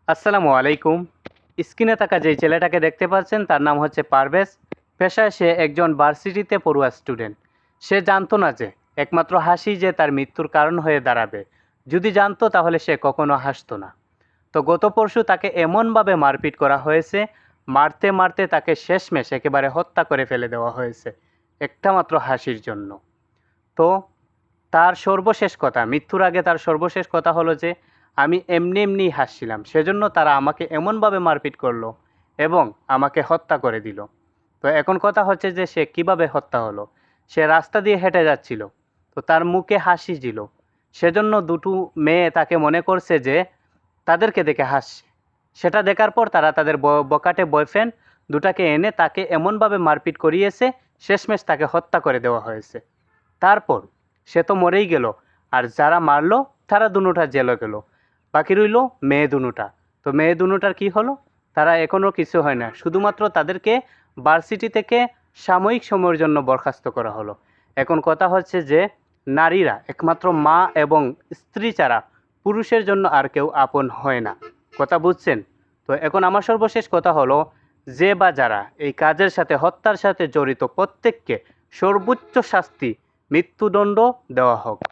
আসসালামু আলাইকুম। স্ক্রিনে থাকা যেই ছেলেটাকে দেখতে পাচ্ছেন তার নাম হচ্ছে পারভেজ। পেশায় সে একজন ভার্সিটিতে পড়ুয়া স্টুডেন্ট। সে জানতো না যে একমাত্র হাসি যে তার মৃত্যুর কারণ হয়ে দাঁড়াবে। যদি জানতো তাহলে সে কখনো হাসতো না। তো গত পরশু তাকে এমনভাবে মারপিট করা হয়েছে, মারতে মারতে তাকে শেষমেশ একেবারে হত্যা করে ফেলে দেওয়া হয়েছে একটা মাত্র হাসির জন্য। তো তার সর্বশেষ কথা, মৃত্যুর আগে তার সর্বশেষ কথা হলো যে, "আমি এমনি এমনিই হাসছিলাম। সেজন্য তারা আমাকে এমনভাবে মারপিট করলো এবং আমাকে হত্যা করে দিল।" তো এখন কথা হচ্ছে যে সে কিভাবে হত্যা হলো? সে রাস্তা দিয়ে হেঁটে যাচ্ছিল। তো তার মুখে হাসি ছিল। সেজন্য দুটো মেয়ে তাকে মনে করছে যে তাদেরকে দেখে হাসছে। সেটা দেখার পর তারা তাদের বখাটে বয়ফ্রেন্ড দুটাকে এনে তাকে এমনভাবে মারপিট করিয়েছে, শেষমেশ তাকে হত্যা করে দেওয়া হয়েছে। তারপর সে তো মরেই গেল। আর যারা মারলো তারা দুটা জেলে গেল। বাকি রইল মেয়ে দুটা। তো মেয়ে দুটার কি হলো? তারা এখনো কিছু হয় না। শুধুমাত্র তাদেরকে ভার্সিটি থেকে সাময়িক সময়ের জন্য বরখাস্ত করা হলো। এখন কথা হচ্ছে যে নারীরা একমাত্র মা এবং স্ত্রী ছাড়া পুরুষের জন্য আর কেউ আপন হয় না। কথা বুঝছেন? তো এখন আমার সর্বশেষ কথা হলো, যে বা যারা এই কাজের সাথে, হত্যার সাথে জড়িত প্রত্যেককে সর্বোচ্চ শাস্তি, মৃত্যুদণ্ড দেওয়া হোক।